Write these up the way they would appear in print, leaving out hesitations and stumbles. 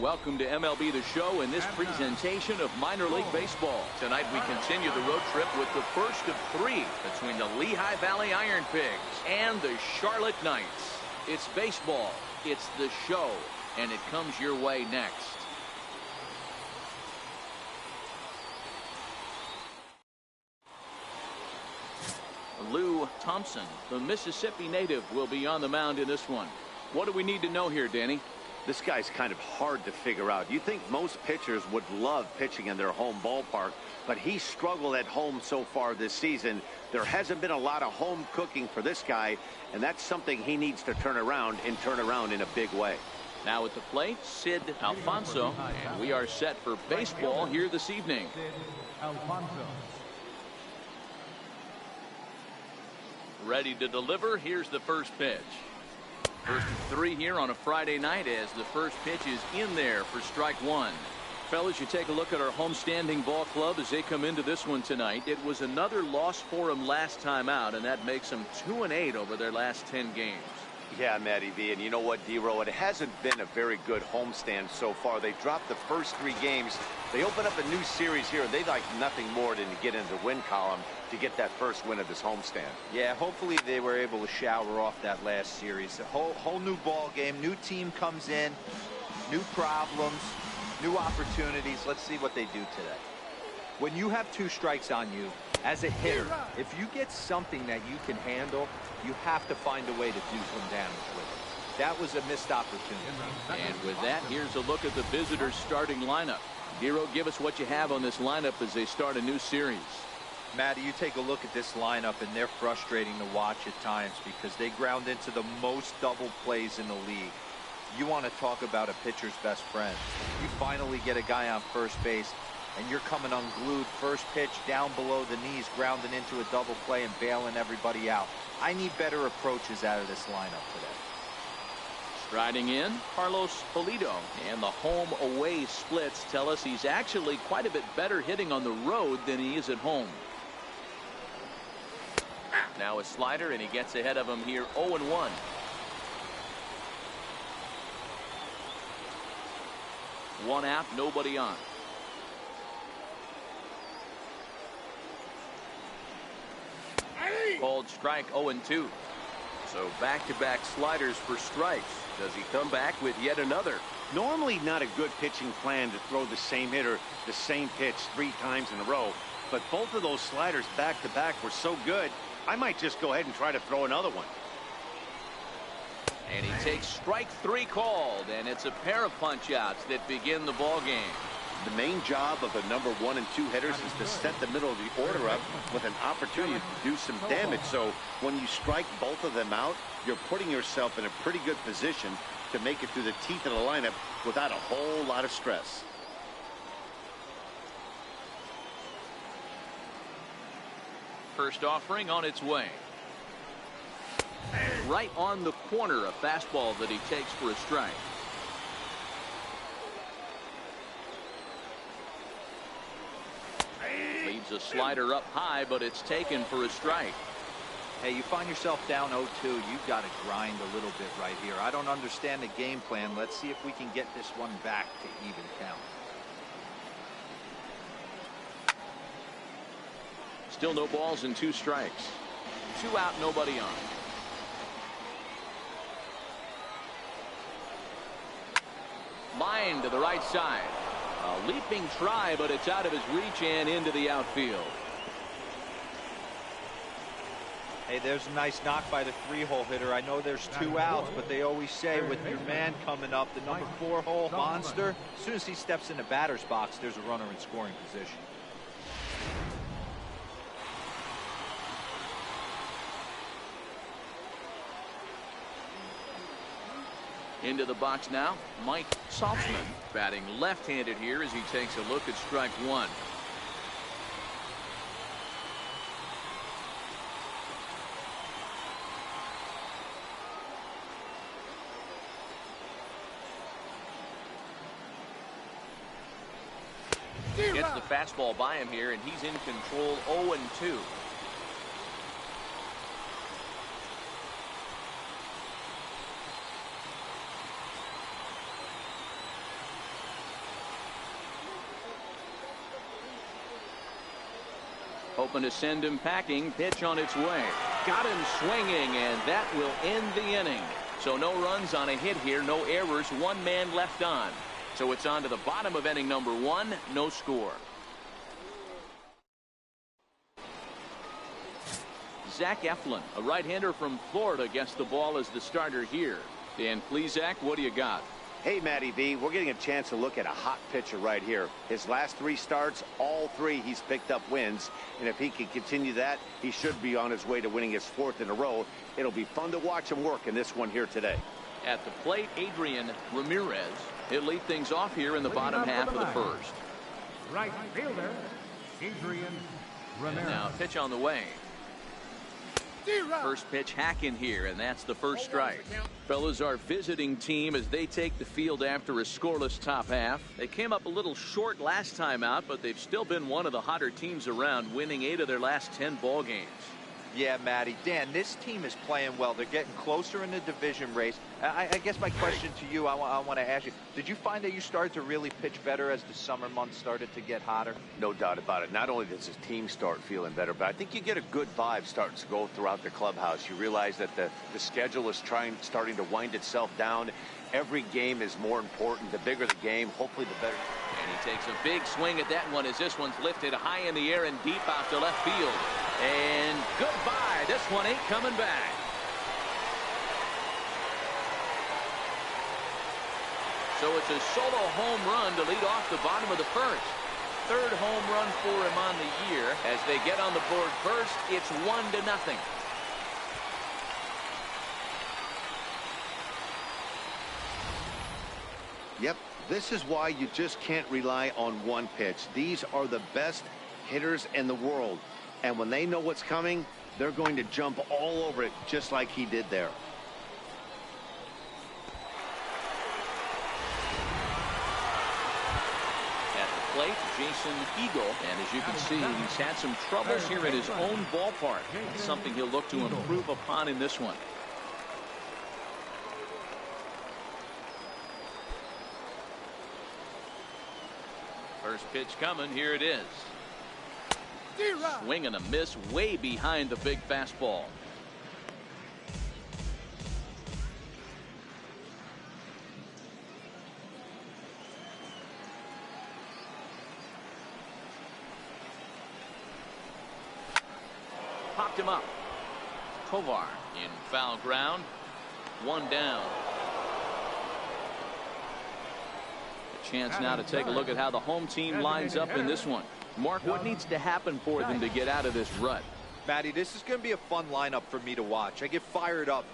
Welcome to MLB The Show and this presentation of minor league baseball. Tonight we continue the road trip with the first of three between the Lehigh Valley Iron Pigs and the Charlotte Knights. It's baseball, it's the show, and it comes your way next. Lou Thompson, the Mississippi native, will be on the mound in this one. What do we need to know here, Danny? This guy's kind of hard to figure out. You think most pitchers would love pitching in their home ballpark, but he struggled at home so far this season. There hasn't been a lot of home cooking for this guy, and that's something he needs to turn around in a big way. Now at the plate, Sid Alfonso, and we are set for baseball here this evening. Ready to deliver. Here's the first pitch. First of three here on a Friday night as the first pitch is in there for strike one. Fellas, you take a look at our homestanding ball club as they come into this one tonight. It was another loss for them last time out, and that makes them 2-8 over their last 10 games. Yeah, Matty V, and you know what, D-Row, it hasn't been a very good homestand so far. They dropped the first three games. They open up a new series here, and they'd like nothing more than to get into the win column to get that first win of this homestand. Yeah, hopefully they were able to shower off that last series. A whole new ball game, new team comes in, new problems, new opportunities. Let's see what they do today. When you have two strikes on you, as a hitter, if you get something that you can handle, you have to find a way to do some damage with it. That was a missed opportunity. And with that, here's a look at the visitors' starting lineup. Giro, give us what you have on this lineup as they start a new series. Matty, you take a look at this lineup, and they're frustrating to watch at times because they ground into the most double plays in the league. You want to talk about a pitcher's best friend. You finally get a guy on first base, and you're coming unglued. First pitch down below the knees, grounding into a double play and bailing everybody out. I need better approaches out of this lineup today. Striding in, Carlos Pulido, and the home-away splits tell us he's actually quite a bit better hitting on the road than he is at home. Now a slider, and he gets ahead of him here 0-1. One out, nobody on. Called strike 0-2. So back-to-back sliders for strikes. Does he come back with yet another? Normally not a good pitching plan to throw the same hitter the same pitch 3 times in a row, but both of those sliders back-to-back were so good, I might just go ahead and try to throw another one. And he takes strike 3 called, and it's a pair of punch-outs that begin the ball game. The main job of the number 1 and 2 hitters is to set the middle of the order up with an opportunity to do some damage. So when you strike both of them out, you're putting yourself in a pretty good position to make it through the teeth of the lineup without a whole lot of stress. First offering on its way. Right on the corner, a fastball that he takes for a strike. Leaves a slider up high, but it's taken for a strike. Hey, you find yourself down 0-2, you've got to grind a little bit right here. I don't understand the game plan. Let's see if we can get this one back to even count. Still no balls and 2 strikes. 2 out, nobody on. Line to the right side. A leaping try, but it's out of his reach and into the outfield. Hey, there's a nice knock by the 3-hole hitter. I know there's 2 outs, but they always say with your man coming up, the number 4-hole monster, as soon as he steps in the batter's box, there's a runner in scoring position. Into the box now, Mike Saltzman, batting left-handed here as he takes a look at strike 1. Gets the fastball by him here, and he's in control 0-2. Hoping to send him packing. Pitch on its way. Got him swinging, and that will end the inning. So no runs on a hit here, no errors, one man left on. So it's on to the bottom of inning number 1, no score. Zach Eflin, a right-hander from Florida, gets the ball as the starter here. Dan Plesac, what do you got? Hey, Matty V, we're getting a chance to look at a hot pitcher right here. His last 3 starts, all 3 he's picked up wins. And if he can continue that, he should be on his way to winning his 4th in a row. It'll be fun to watch him work in this one here today. At the plate, Adrian Ramirez. He'll lead things off here in the bottom half of the first. Right fielder, Adrian Ramirez. And now pitch on the way. First pitch hack in here, and that's the first strike. Fellas, our visiting team as they take the field after a scoreless top half. They came up a little short last time out, but they've still been one of the hotter teams around, winning 8 of their last 10 ball games. Yeah, Matty. Dan, this team is playing well. They're getting closer in the division race. I guess my question to you, I want to ask you, did you find that you started to really pitch better as the summer months started to get hotter? No doubt about it. Not only does his team start feeling better, but I think you get a good vibe starting to go throughout the clubhouse. You realize that the schedule is starting to wind itself down. Every game is more important. The bigger the game, hopefully the better. And he takes a big swing at that one as this one's lifted high in the air and deep out to left field. And goodbye. This one ain't coming back. So it's a solo home run to lead off the bottom of the first. 3rd home run for him on the year. As they get on the board first, it's 1-0. Yep, this is why you just can't rely on one pitch. These are the best hitters in the world. And when they know what's coming, they're going to jump all over it just like he did there. At the plate, Jason Eagle. And as you can see, he's had some troubles here in his own ballpark. That's something he'll look to improve upon in this one. First pitch coming. Here it is. Swing and a miss way behind the big fastball. Popped him up. Tovar in foul ground. 1 down. A chance now to take a look at how the home team lines up in this one. Mark, what needs to happen for them to get out of this rut? Matty, this is going to be a fun lineup for me to watch. I get fired up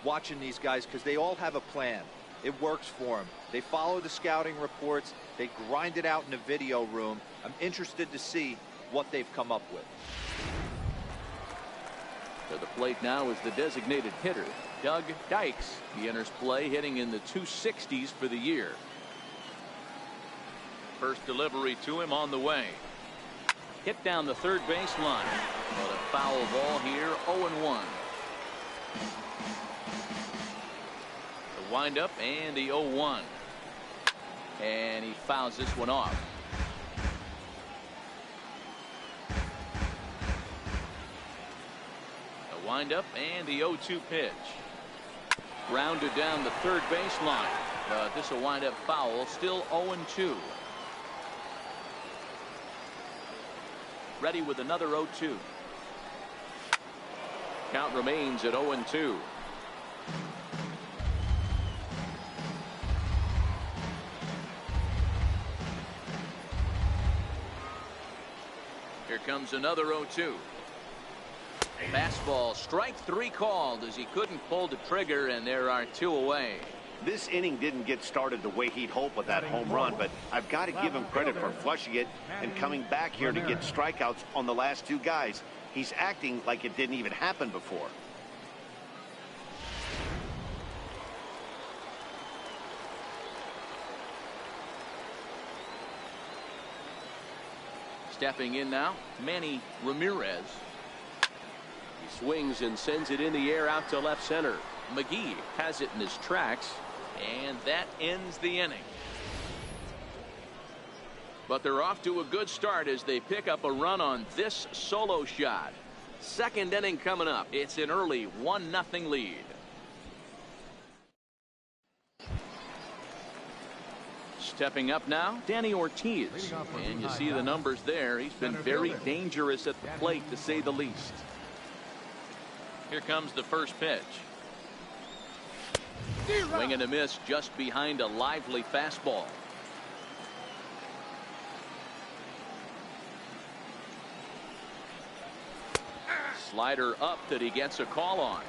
watching these guys because they all have a plan. It works for them. They follow the scouting reports. They grind it out in the video room. I'm interested to see what they've come up with. To the plate now is the designated hitter, Doug Dykes. He enters play hitting in the 260s for the year. First delivery to him on the way. Hit down the third base line. But a foul ball here, 0-1. The windup and the 0-1. And he fouls this one off. The windup and the 0-2 pitch. Grounded down the third base line. But this will wind up foul, still 0-2. Ready with another 0-2. Count remains at 0-2. Here comes another 0-2. Fastball, strike 3 called as he couldn't pull the trigger, and there are 2 away. This inning didn't get started the way he'd hoped with that home run, but I've got to give him credit for flushing it and coming back here to get strikeouts on the last 2 guys. He's acting like it didn't even happen before. Stepping in now, Manny Ramirez. He swings and sends it in the air out to left center. McGee has it in his tracks, and that ends the inning. But they're off to a good start as they pick up a run on this solo shot. Second inning coming up. It's an early 1-0 lead. Stepping up now, Danny Ortiz. And you see the numbers there. He's been very dangerous at the plate, to say the least. Here comes the first pitch. Swing and a miss just behind a lively fastball. Slider up that he gets a call on.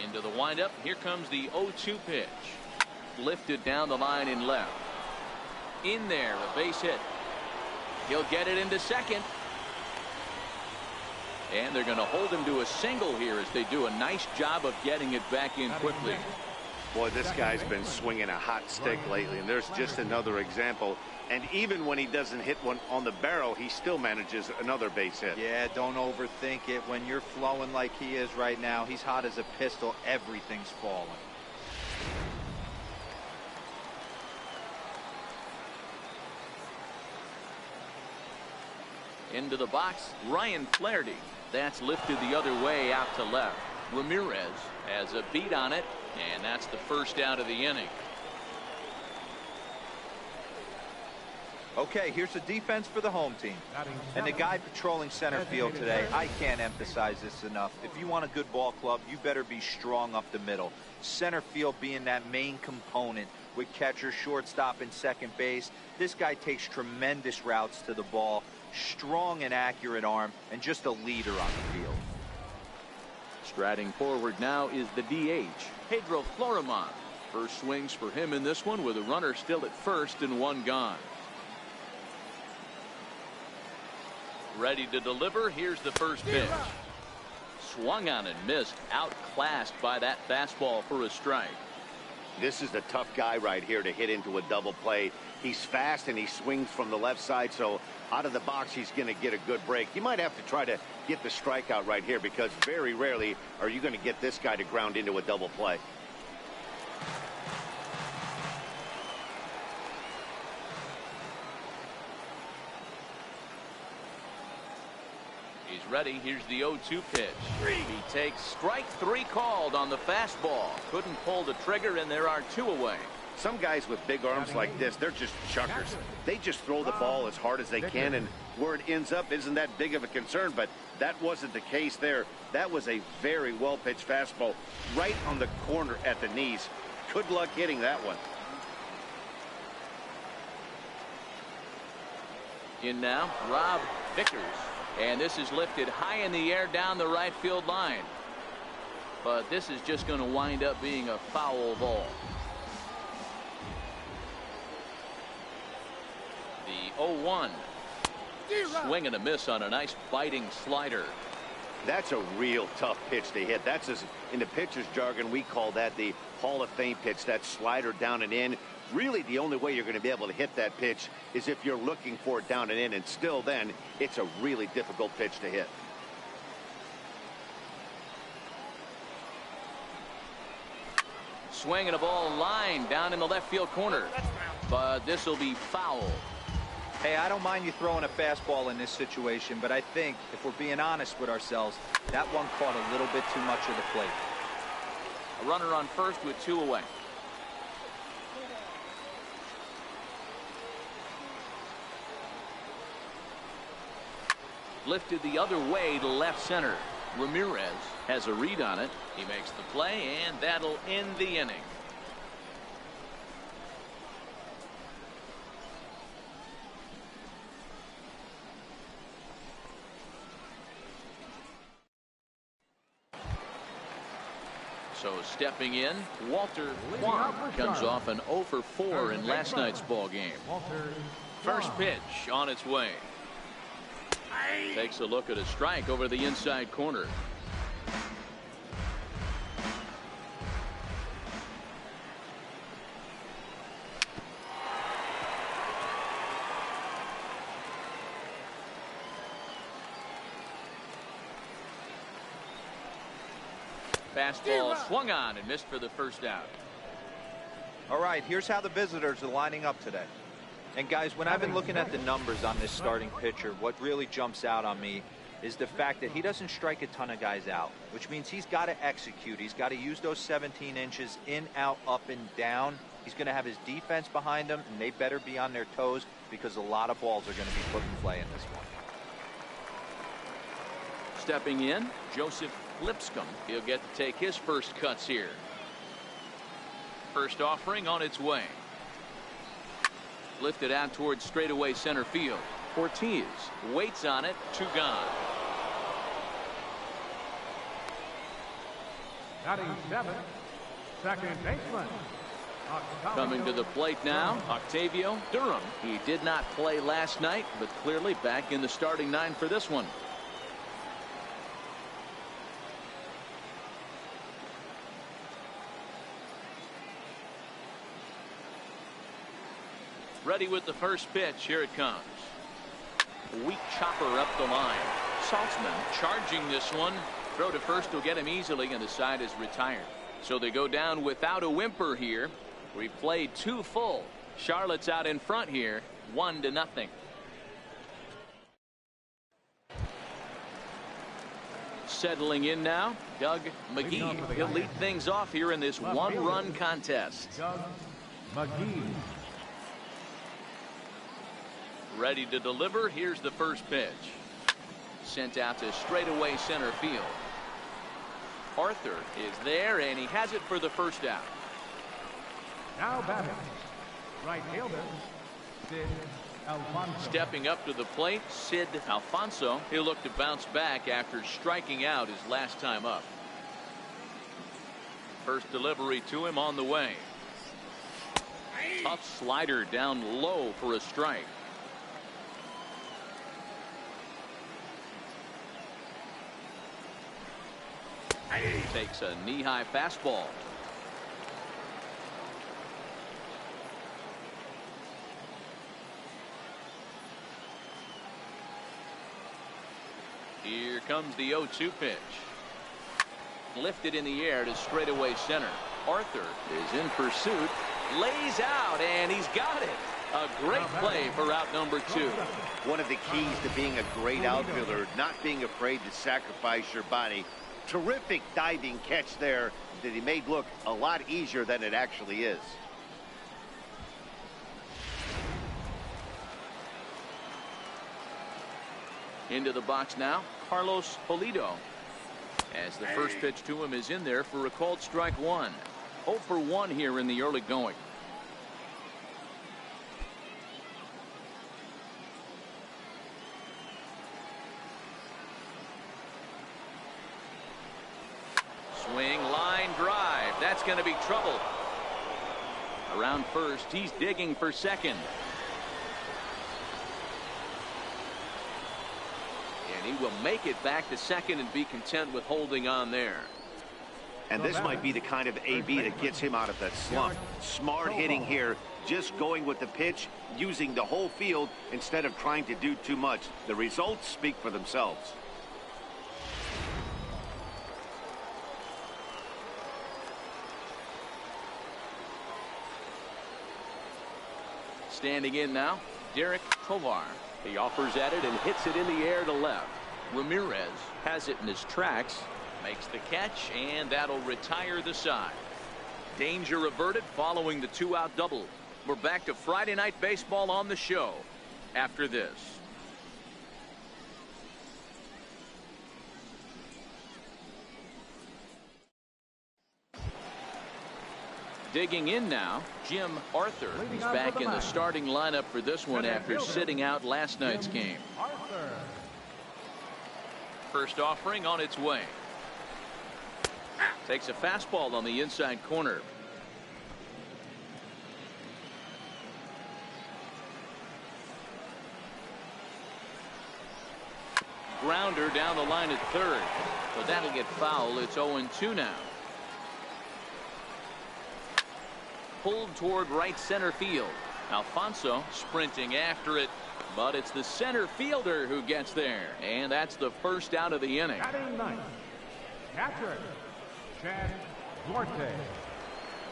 Into the windup. Here comes the 0-2 pitch. Lifted down the line in left. In there, a base hit. He'll get it into second. And they're going to hold him to a single here as they do a nice job of getting it back in quickly. Boy, this guy's been swinging a hot stick lately, and there's just another example. And even when he doesn't hit one on the barrel, he still manages another base hit. Yeah, don't overthink it. When you're flowing like he is right now, he's hot as a pistol. Everything's falling. Into the box, Ryan Flaherty. That's lifted the other way out to left. Ramirez has a beat on it, and that's the first out of the inning. Okay, here's the defense for the home team. And the guy patrolling center field today, I can't emphasize this enough. If you want a good ball club, you better be strong up the middle. Center field being that main component with catcher, shortstop, and second base. This guy takes tremendous routes to the ball. Strong and accurate arm, and just a leader on the field. Striding forward now is the DH, Pedro Florimon. First swings for him in this one with a runner still at first and one gone. Ready to deliver. Here's the first pitch. Swung on and missed. Outclassed by that fastball for a strike. This is the tough guy right here to hit into a double play. He's fast and he swings from the left side, so out of the box he's going to get a good break. You might have to try to get the strikeout right here, because very rarely are you going to get this guy to ground into a double play. He's ready. Here's the 0-2 pitch. He takes strike three called on the fastball. Couldn't pull the trigger, and there are two away. Some guys with big arms like this, they're just chuckers. They just throw the ball as hard as they can, and where it ends up isn't that big of a concern, but that wasn't the case there. That was a very well-pitched fastball right on the corner at the knees. Good luck hitting that one. In now, Rob Vickers. And this is lifted high in the air down the right field line. But this is just going to wind up being a foul ball. The 0-1. Swing and a miss on a nice biting slider. That's a real tough pitch to hit. That's, in the pitcher's jargon, we call that the Hall of Fame pitch. That slider down and in. Really, the only way you're going to be able to hit that pitch is if you're looking for it down and in, and still then, it's a really difficult pitch to hit. Swing and a ball line down in the left field corner. But this will be foul. Hey, I don't mind you throwing a fastball in this situation, but I think, if we're being honest with ourselves, that one caught a little bit too much of the plate. A runner on first with two away. Lifted the other way to left center. Ramirez has a read on it. He makes the play, and that'll end the inning. So stepping in, Walter Kwan comes off an 0 for 4 in last night's ball game. First pitch on its way. Takes a look at a strike over the inside corner. Fastball swung on and missed for the first out. All right, here's how the visitors are lining up today. And guys, when I've been looking at the numbers on this starting pitcher, what really jumps out on me is the fact that he doesn't strike a ton of guys out, which means he's got to execute. He's got to use those 17 inches in, out, up, and down. He's going to have his defense behind him, and they better be on their toes because a lot of balls are going to be put in play in this one. Stepping in, Joseph Lipscomb. He'll get to take his first cuts here. First offering on its way. Lifted out towards straightaway center field. Ortiz waits on it, 2 gone. Batting 7th, second baseman. Coming to the plate now, Octavio Durham. He did not play last night, but clearly back in the starting 9 for this one. Ready with the first pitch. Here it comes. Weak chopper up the line. Saltzman charging this one. Throw to first will get him easily, and the side is retired. So they go down without a whimper here. We've played 2 full. Charlotte's out in front here, 1-0. Settling in now, Doug McGee. He'll lead things off here in this 1-run contest. Doug McGee. Ready to deliver. Here's the first pitch. Sent out to straightaway center field. Arthur is there, and he has it for the first out. Now batting, right fielder, Sid Alfonso. Stepping up to the plate, Sid Alfonso. He'll look to bounce back after striking out his last time up. First delivery to him on the way. Tough slider down low for a strike. Takes a knee-high fastball. Here comes the 0-2 pitch. Lifted in the air to straightaway center. Arthur is in pursuit. Lays out, and he's got it. A great play for out number 2. One of the keys to being a great outfielder, not being afraid to sacrifice your body. Terrific diving catch there that he made look a lot easier than it actually is. Into the box now, Carlos Pulido. As the first pitch to him is in there for a called strike 1. 0 for 1 here in the early going. Swing, line drive. That's going to be trouble. Around first, he's digging for second. And he will make it back to second and be content with holding on there. And this might be the kind of AB that gets him out of that slump. Smart hitting here, just going with the pitch, using the whole field instead of trying to do too much. The results speak for themselves. Standing in now, Derek Tovar. He offers at it and hits it in the air to left. Ramirez has it in his tracks, makes the catch, and that'll retire the side. Danger averted following the 2-out double. We're back to Friday Night Baseball on the show after this. Digging in now, Jim Arthur is back in the starting lineup for this one after sitting out last night's game. First offering on its way. Takes a fastball on the inside corner. Grounder down the line at third, but that'll get foul. It's 0-2 now. Pulled toward right center field. Alfonso sprinting after it, but it's the center fielder who gets there, and that's the first out of the inning. Batting ninth, catcher Chad Duarte.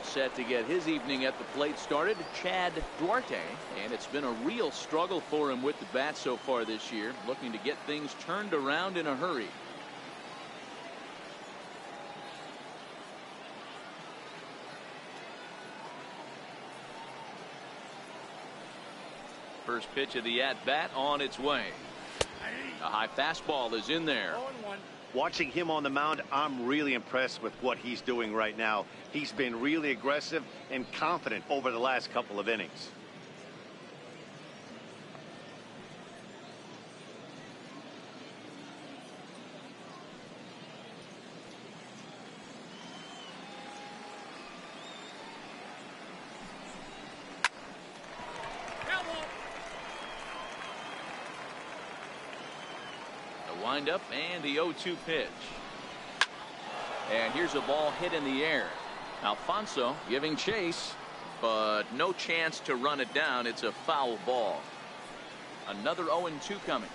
Set to get his evening at the plate started, Chad Duarte, and it's been a real struggle for him with the bat so far this year, looking to get things turned around in a hurry. First pitch of the at-bat on its way. A high fastball is in there. Watching him on the mound, I'm really impressed with what he's doing right now. He's been really aggressive and confident over the last couple of innings. Windup and the 0-2 pitch. And here's a ball hit in the air. Alfonso giving chase, but no chance to run it down. It's a foul ball. Another 0-2 coming.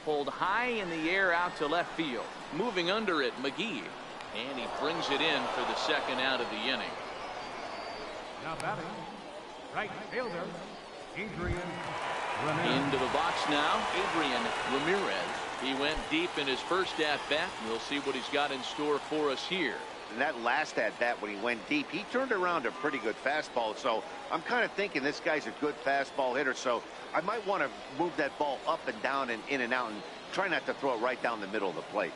Pulled high in the air out to left field. Moving under it, McGee. And he brings it in for the second out of the inning. Now batting, right fielder, Adrian. Into the box now, Adrian Ramirez. He went deep in his first at-bat. We'll see what he's got in store for us here. And that last at-bat when he went deep, he turned around a pretty good fastball. So I'm kind of thinking this guy's a good fastball hitter. So I might want to move that ball up and down and in and out and try not to throw it right down the middle of the plate.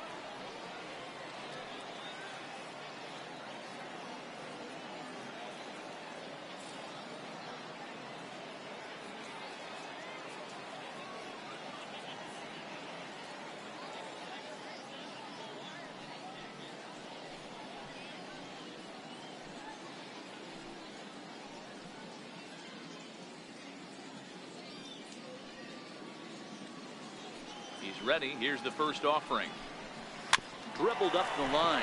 He's ready. Here's the first offering. Dribbled up the line.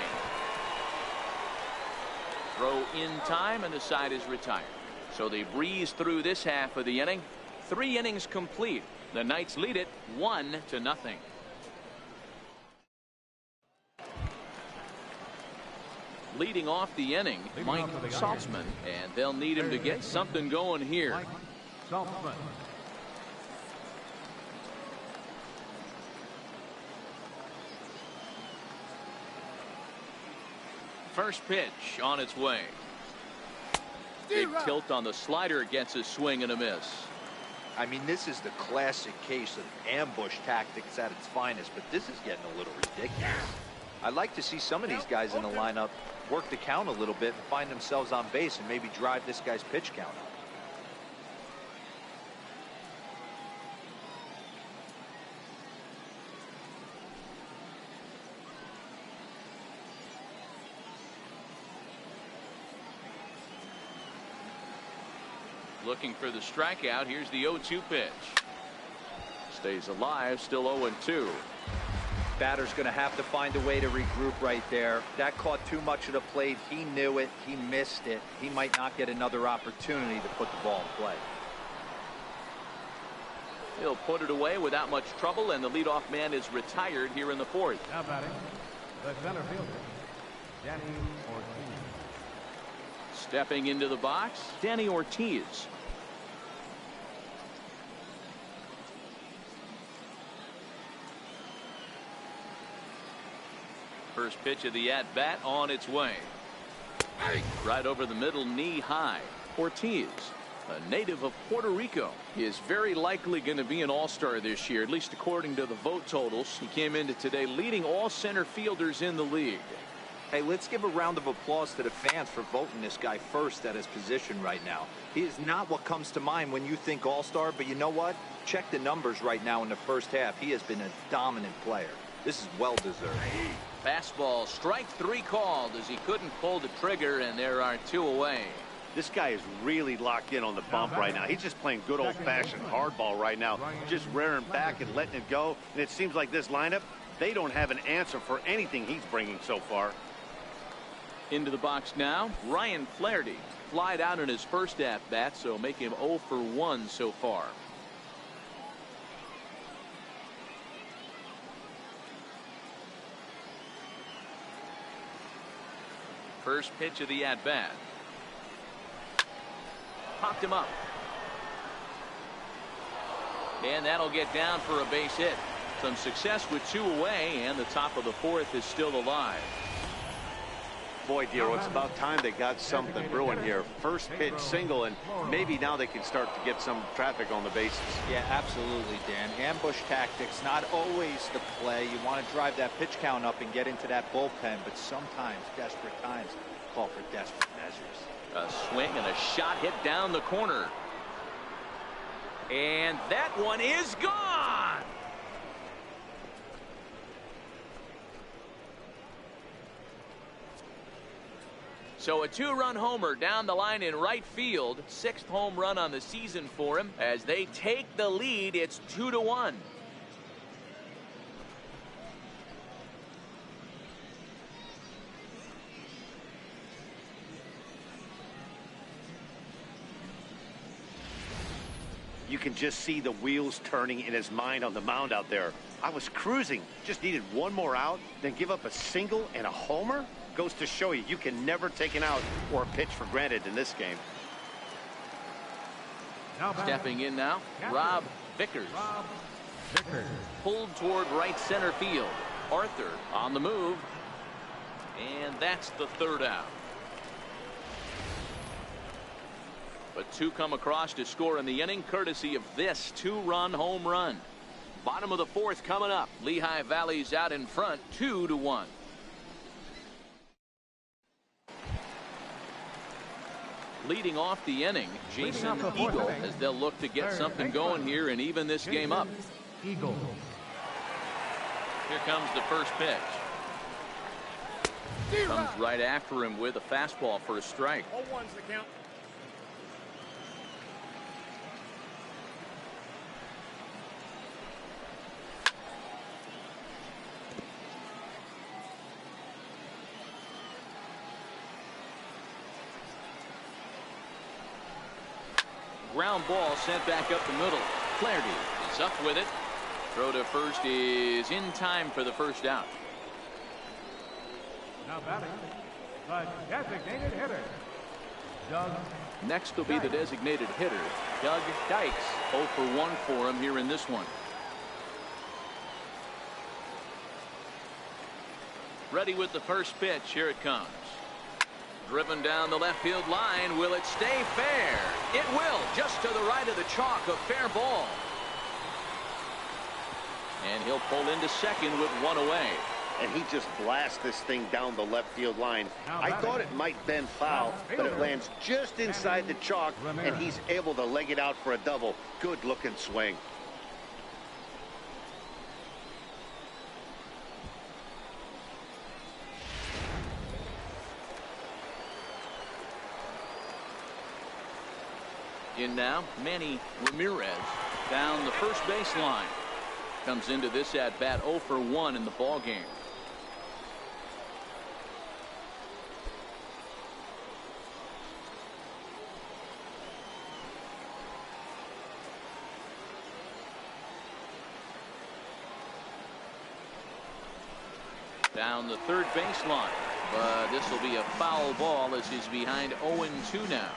Throw in time, and the side is retired. So they breeze through this half of the inning. 3 innings complete. The Knights lead it 1-0. Leading off the inning, Mike Saltzman, and they'll need him to get something going here. Mike Saltzman. First pitch on its way. Big tilt on the slider, gets a swing and a miss. I mean, this is the classic case of ambush tactics at its finest, but this is getting a little ridiculous. I'd like to see some of these guys in the lineup work the count a little bit and find themselves on base and maybe drive this guy's pitch count up. Looking for the strikeout. Here's the 0-2 pitch. Stays alive, still 0-2. Batter's going to have to find a way to regroup right there. That caught too much of the plate. He knew it. He missed it. He might not get another opportunity to put the ball in play. He'll put it away without much trouble, and the leadoff man is retired here in the 4th. Now batting, the center fielder, Danny Ortiz. Stepping into the box, Danny Ortiz. First pitch of the at-bat on its way. Right over the middle, knee high. Ortiz, a native of Puerto Rico, is very likely going to be an all-star this year, at least according to the vote totals. He came into today leading all center fielders in the league. Hey, let's give a round of applause to the fans for voting this guy first at his position right now. He is not what comes to mind when you think all-star, but you know what? Check the numbers right now in the first half. He has been a dominant player. This is well-deserved. Fastball, strike 3 called as he couldn't pull the trigger, and there are 2 away. This guy is really locked in on the bump right now. He's just playing good old-fashioned hardball right now, just rearing back and letting it go. And it seems like this lineup, they don't have an answer for anything he's bringing so far. Into the box now, Ryan Flaherty. Flied out in his first at-bat, so make him 0 for 1 so far. First pitch of the at-bat. Popped him up. And that'll get down for a base hit. Some success with 2 away, and the top of the 4th is still alive. Boy, Dero, it's about time they got something brewing here. First pitch single, and maybe now they can start to get some traffic on the bases. Yeah, absolutely, Dan. Ambush tactics, not always the play. You want to drive that pitch count up and get into that bullpen, but sometimes desperate times call for desperate measures. A swing and a shot hit down the corner. And that one is gone. So a 2-run homer down the line in right field. 6th home run on the season for him. As they take the lead, it's 2-1. You can just see the wheels turning in his mind on the mound out there. I was cruising, just needed one more out, then give up a single and a homer? Goes to show you can never take an out or a pitch for granted in this game. Stepping in now, Rob Vickers. Pulled toward right center field. Arthur on the move. And that's the 3rd out. But 2 come across to score in the inning, courtesy of this 2-run home run. Bottom of the 4th coming up. Lehigh Valley's out in front, 2-1. Leading off the inning, Jason Eagle, as they'll look to get something going here and even this game up. Eagle. Here comes the first pitch. Comes right after him with a fastball for a strike. 0-1's the count. Ground ball sent back up the middle. Flaherty is up with it. Throw to first is in time for the first out. Now batting, the designated hitter, Doug. Next will be the designated hitter, Doug Dykes. 0 for 1 for him here in this one. Ready with the first pitch. Here it comes. Driven down the left field line. Will it stay fair? It will. Just to the right of the chalk. A fair ball. And he'll pull into second with 1 away. And he just blasts this thing down the left field line. I thought it might bend foul, but it lands just inside the chalk, and he's able to leg it out for a double. Good looking swing. In now, Manny Ramirez down the first baseline. Comes into this at bat 0 for 1 in the ball game. Down the third baseline, but this will be a foul ball as he's behind 0-2 now.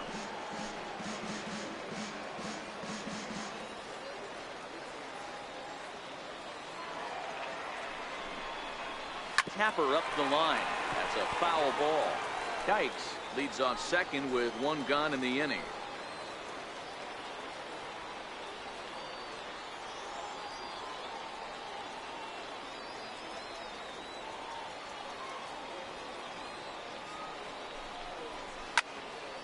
Tapper up the line. That's a foul ball. Dykes leads off second with 1 gone in the inning.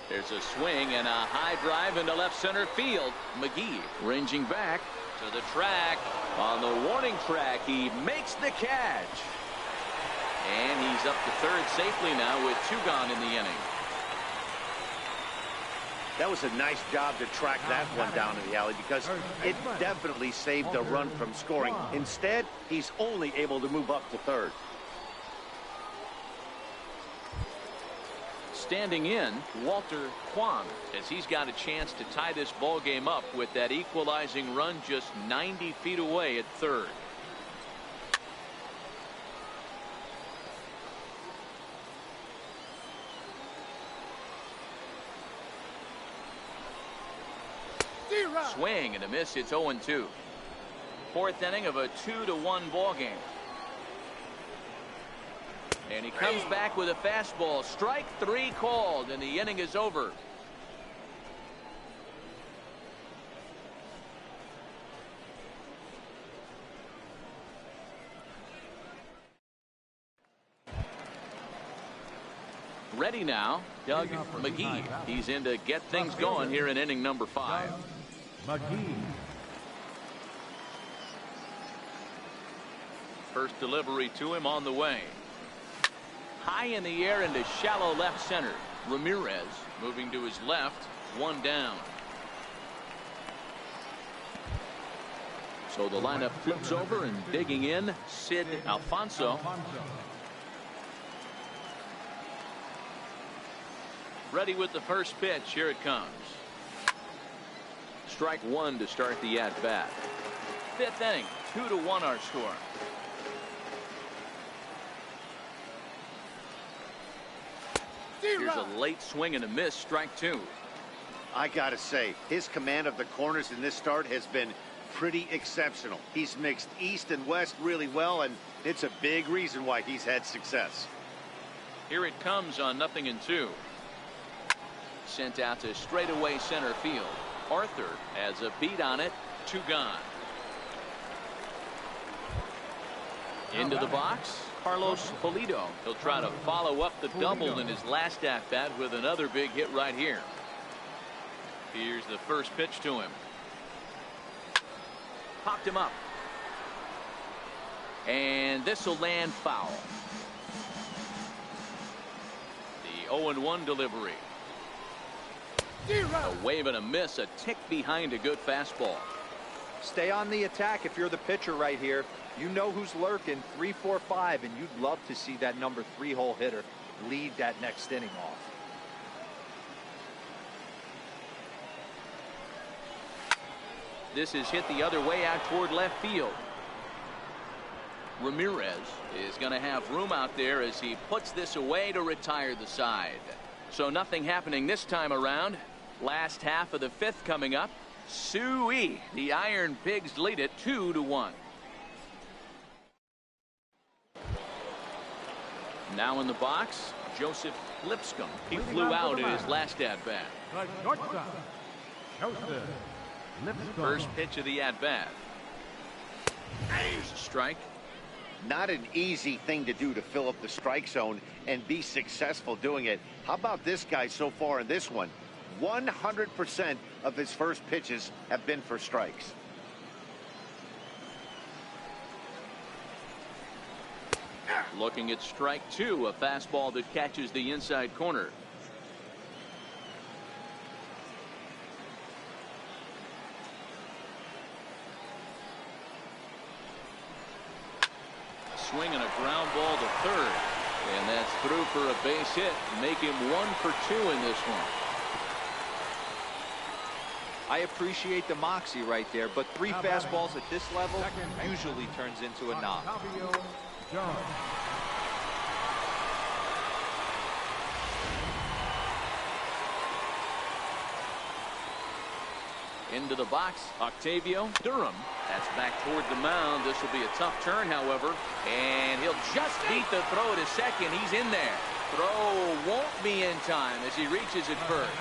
There's a swing and a high drive into left center field. McGee ranging back to the track. On the warning track, he makes the catch. And he's up to third safely now with 2 gone in the inning. That was a nice job to track that one down in the alley, because it definitely saved the run from scoring. Instead, he's only able to move up to third. Standing in, Walter Kwan, as he's got a chance to tie this ball game up with that equalizing run just 90 feet away at third. Swing and a miss. It's 0-2. Fourth inning of a 2-1 ball game. And he comes back with a fastball. Strike 3 called, and the inning is over. Ready now, Doug McGee. He's in to get things going here in inning number 5. McGee. First delivery to him on the way. High in the air into shallow left center. Ramirez moving to his left. 1 down. So the lineup flips over, and digging in, Sid Alfonso. Ready with the first pitch. Here it comes. Strike 1 to start the at-bat. Fifth inning, 2-1 our score. Here's a late swing and a miss. Strike 2. I gotta say, his command of the corners in this start has been pretty exceptional. He's mixed east and west really well, and it's a big reason why he's had success. Here it comes on 0-2. Sent out to straightaway center field. Arthur has a beat on it. 2 gone. Into the box, Carlos Pulido. He'll try to follow up the double in his last at-bat with another big hit right here. Here's the first pitch to him. Popped him up. And this will land foul. The 0-1 delivery. A wave and a miss, a tick behind a good fastball. Stay on the attack if you're the pitcher right here. You know who's lurking. 3, 4, 5, and you'd love to see that number 3 hole hitter lead that next inning off. This is hit the other way out toward left field. Ramirez is going to have room out there as he puts this away to retire the side. So nothing happening this time around. Last half of the 5th coming up. Suey, the Iron Pigs lead it 2-1. Now in the box, Joseph Lipscomb. He flew out in his last at-bat. First pitch of the at-bat. Here's a strike. Not an easy thing to do to fill up the strike zone and be successful doing it. How about this guy so far in this one? 100% of his first pitches have been for strikes. Looking at strike 2, a fastball that catches the inside corner. Swing and a ground ball to third. And that's through for a base hit. Make him 1 for 2 in this one. I appreciate the moxie right there, but 3 fastballs at this level usually turns into a knock. Into the box, Octavio Durham. That's back toward the mound. This will be a tough turn, however. And he'll just beat the throw to second. He's in there. Throw won't be in time as he reaches it first.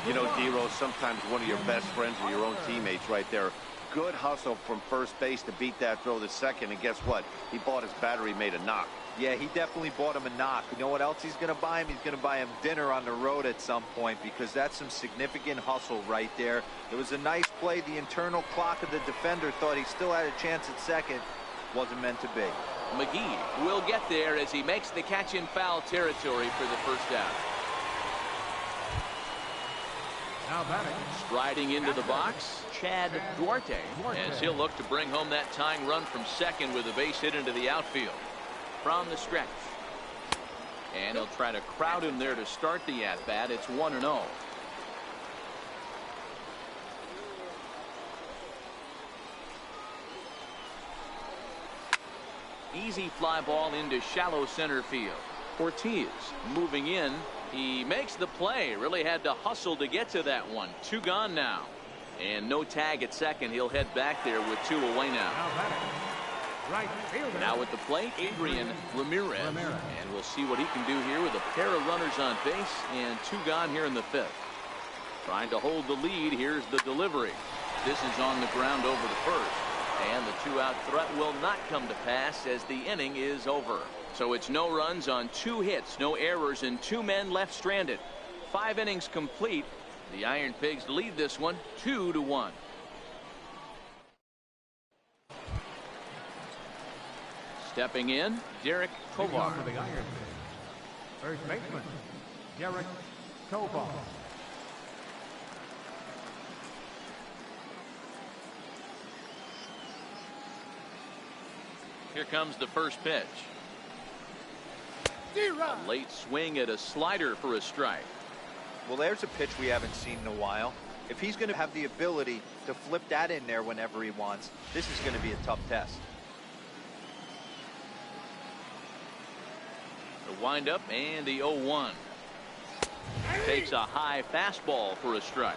You know, D-Rose, sometimes one of your best friends or your own teammates right there. Good hustle from first base to beat that throw to second. And guess what? He bought his battery made a knock. Yeah, he definitely bought him a knock. You know what else he's going to buy him? He's going to buy him dinner on the road at some point, because that's some significant hustle right there. It was a nice play. The internal clock of the defender thought he still had a chance at second. Wasn't meant to be. McGee will get there as he makes the catch in foul territory for the first out. Now batting. Striding into the box, Chad Duarte, as he'll look to bring home that tying run from second with a base hit into the outfield. From the stretch. And he'll try to crowd him there to start the at-bat. It's 1-0. Easy fly ball into shallow center field. Ortiz moving in. He makes the play. Really had to hustle to get to that one. 2 gone now. And no tag at second. He'll head back there with 2 away now. Right fielder. Now at the plate, Adrian Ramirez. And we'll see what he can do here with a pair of runners on base and 2 gone here in the 5th. Trying to hold the lead. Here's the delivery. This is on the ground over the first. And the 2-out threat will not come to pass as the inning is over. So it's no runs on 2 hits, no errors, and 2 men left stranded. 5 innings complete. The Iron Pigs lead this one 2-1. Stepping in, Derek Kovar. For the Iron Pigs. First baseman, Derek Kovar. Here comes the first pitch. A late swing at a slider for a strike. Well, there's a pitch we haven't seen in a while. If he's going to have the ability to flip that in there whenever he wants, this is going to be a tough test. The windup and the 0-1. Takes a high fastball for a strike.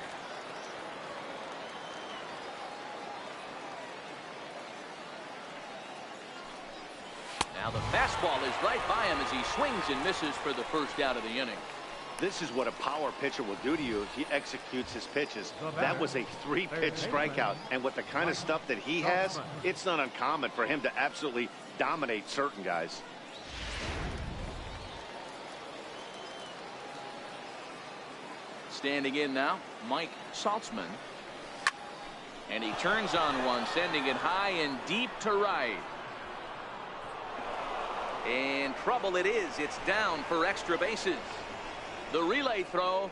Now the fastball is right by him as he swings and misses for the first out of the inning. This is what a power pitcher will do to you if he executes his pitches. That was a 3-pitch strikeout, and with the kind of stuff that he has, it's not uncommon for him to absolutely dominate certain guys. Standing in now, Mike Saltzman. And he turns on one, sending it high and deep to right. And trouble it is. It's down for extra bases. The relay throw,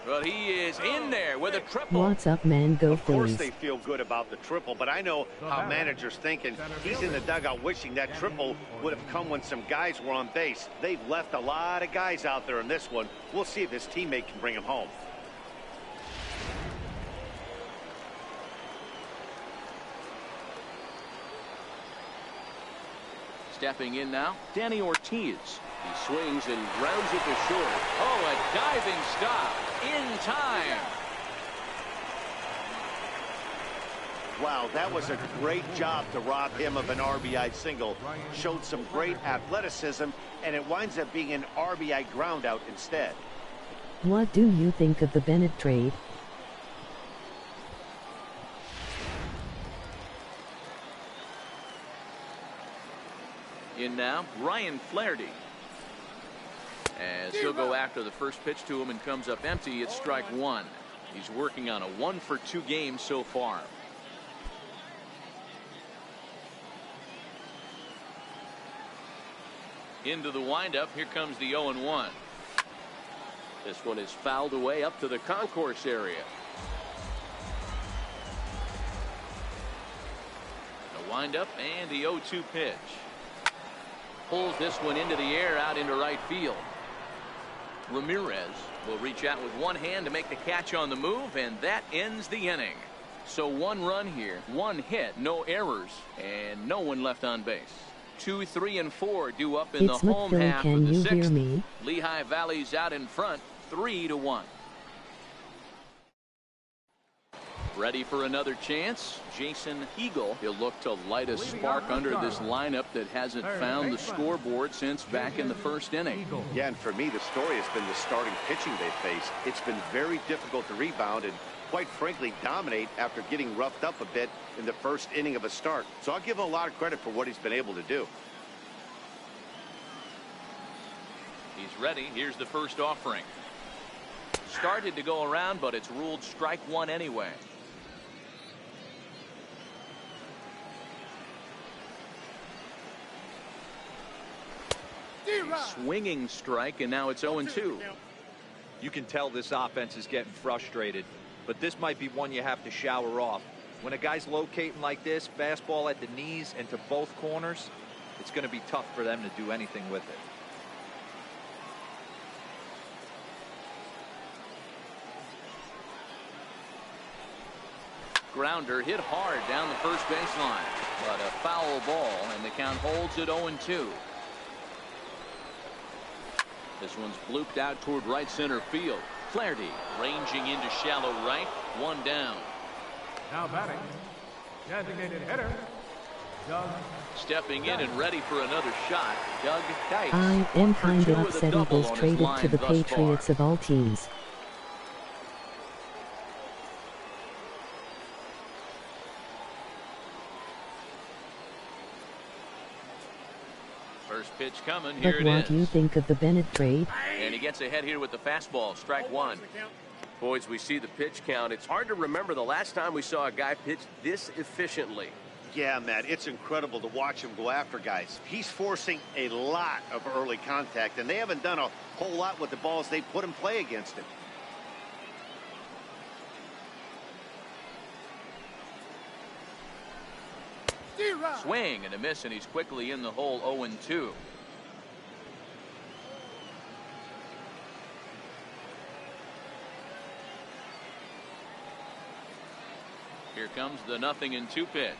but he is in there with a triple. What's up, man? Go Of course Phillies. they feel good about the triple, but I know how managers think, and he's in the dugout wishing that triple would have come when some guys were on base. They've left a lot of guys out there in this one. We'll see if his teammate can bring him home. Stepping in now, Danny Ortiz. He swings and grounds it to short. Oh, a diving stop in time. Wow, that was a great job to rob him of an RBI single. Showed some great athleticism, and it winds up being an RBI groundout instead. What do you think of the Bennett trade? In now, Ryan Flaherty. As he'll go after the first pitch to him and comes up empty, it's strike 1. He's working on a 1-for-2 game so far. Into the windup, here comes the 0-1. This one is fouled away up to the concourse area. The windup and the 0-2 pitch. Pulls this one into the air out into right field. Ramirez will reach out with one hand to make the catch on the move, and that ends the inning. So 1 run here, 1 hit, no errors, and no one left on base. 2, 3, and 4 due up in It's the home McPhilly, half can of the you 6th. hear me? Lehigh Valley's out in front, 3-1. Ready for another chance? Jason Eagle. He'll look to light a spark under this lineup that hasn't found the scoreboard since back in the first inning. Yeah, and for me, the story has been the starting pitching they faced. It's been very difficult to rebound and, quite frankly, dominate after getting roughed up a bit in the first inning of a start. So I'll give him a lot of credit for what he's been able to do. He's ready. Here's the first offering. Started to go around, but it's ruled strike 1 anyway. Swinging strike, and now it's 0-2. You can tell this offense is getting frustrated, but this might be one you have to shower off. When a guy's locating like this, fastball at the knees and to both corners, it's going to be tough for them to do anything with it. Grounder hit hard down the first baseline, but a foul ball, and the count holds at 0-2. This one's blooped out toward right center field. Flaherty ranging into shallow right, 1 down. Now batting, designated hitter, Doug. Stepping in and ready for another shot, Doug Dice. I am For kind two of with a upset double Eagles on his traded to line the thus Patriots far. of all teams. First pitch coming. But Here it what do you is. think of the Bennett trade? And he gets ahead here with the fastball. Strike one. Boys, we see the pitch count. It's hard to remember the last time we saw a guy pitch this efficiently. Yeah, Matt, it's incredible to watch him go after guys. He's forcing a lot of early contact, and they haven't done a whole lot with the balls they put in play against him. Swing and a miss, and he's quickly in the hole. 0-2. Here comes the 0-2 pitch.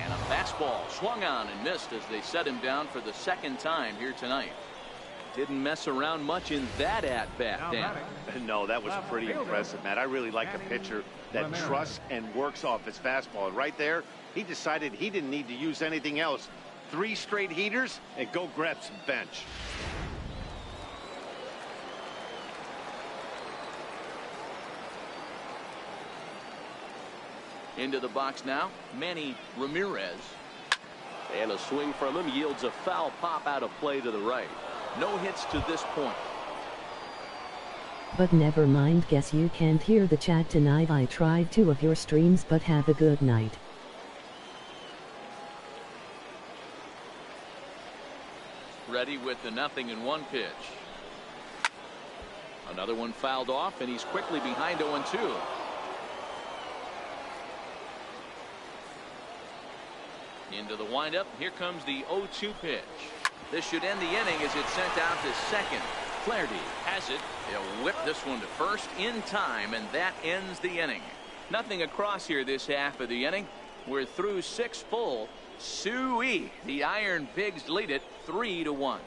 And a fastball swung on and missed as they set him down for the second time here tonight. Didn't mess around much in that at-bat, Dan. No, that was pretty impressive, Matt. I really like a pitcher that trusts and works off his fastball. And right there, he decided he didn't need to use anything else. 3 straight heaters and go grab some bench. Into the box now, Manny Ramirez. And a swing from him yields a foul pop out of play to the right. No hits to this point. But never mind, guess you can't hear the chat tonight. I tried 2 of your streams, but have a good night. Ready with the 0-1 pitch. Another one fouled off, and he's quickly behind 0-2. Into the windup. Here comes the 0-2 pitch. This should end the inning as it's sent out to second. Flaherty has it. He'll whip this one to first in time, and that ends the inning. Nothing across here this half of the inning. We're through 6 full. Suey. The Iron Pigs lead it 3-1.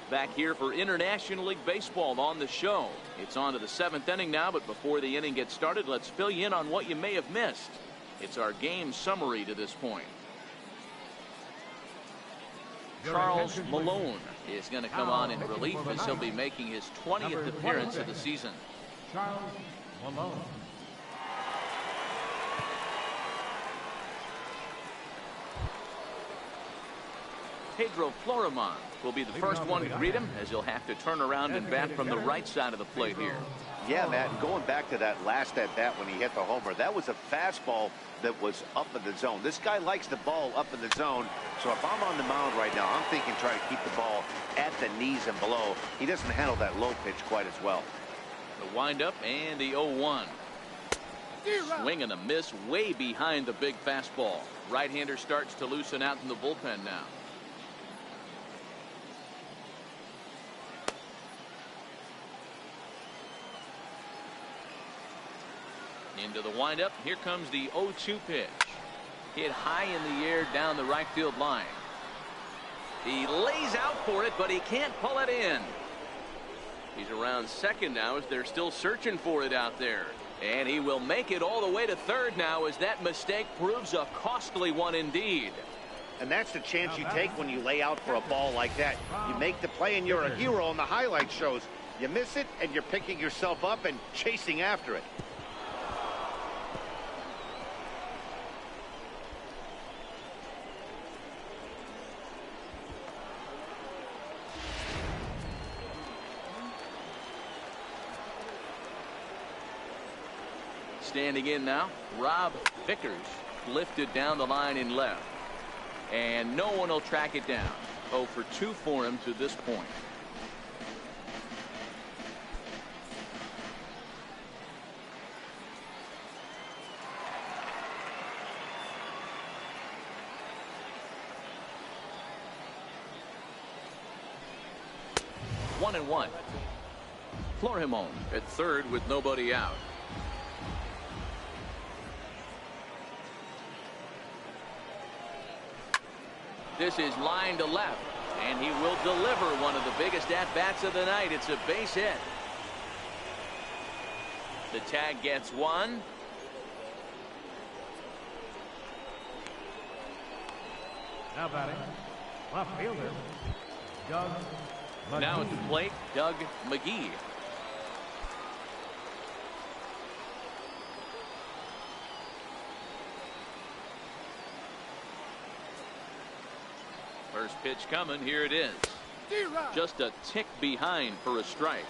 Back here for International League Baseball on the show. It's on to the 7th inning now, but before the inning gets started, let's fill you in on what you may have missed. It's our game summary to this point. Charles Malone is going to come on in relief as he'll be making his 20th appearance of the season. Charles Malone. Pedro Florimon will be the first one to greet him, as he'll have to turn around and bat from the right side of the plate here. Yeah, Matt, and going back to that last at-bat when he hit the homer, that was a fastball that was up in the zone. This guy likes the ball up in the zone, so if I'm on the mound right now, I'm thinking try to keep the ball at the knees and below. He doesn't handle that low pitch quite as well. The windup and the 0-1. Swing and a miss way behind the big fastball. Right-hander starts to loosen out in the bullpen now. Into the windup. Here comes the 0-2 pitch. Hit high in the air down the right field line. He lays out for it, but he can't pull it in. He's around second now as they're still searching for it out there. And he will make it all the way to third now as that mistake proves a costly one indeed. And that's the chance you take when you lay out for a ball like that. You make the play and you're a hero on the highlight shows. You miss it and you're picking yourself up and chasing after it. Standing in now, Rob Vickers lifted down the line in left. And no one will track it down. 0 for 2 for him to this point. One and one. Florimon at third with nobody out. This is line to left, and he will deliver one of the biggest at-bats of the night. It's a base hit. The tag gets one. Now batting, left fielder, Doug McGee. Now at the plate, Doug McGee. First pitch coming. Here it is. Just a tick behind for a strike.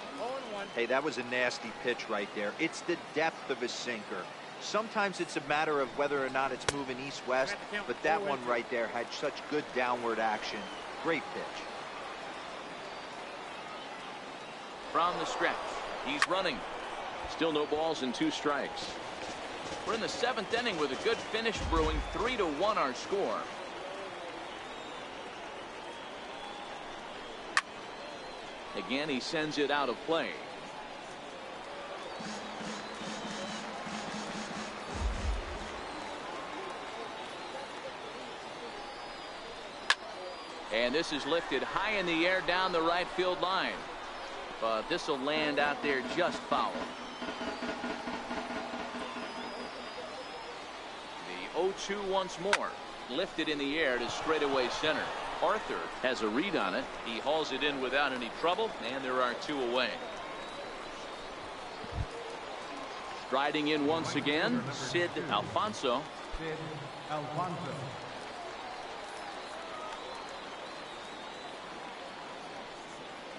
Hey, that was a nasty pitch right there. It's the depth of his sinker. Sometimes it's a matter of whether or not it's moving east-west, but that one right there had such good downward action. Great pitch. From the stretch, he's running. Still no balls and 2 strikes. We're in the 7th inning with a good finish brewing. 3-1 our score. Again, he sends it out of play. And this is lifted high in the air down the right field line. But this will land out there just foul. The 0-2 once more. Lifted in the air to straightaway center. Arthur has a read on it. He hauls it in without any trouble, and there are 2 away. Striding in once again, Sid Alfonso. Sid Alfonso.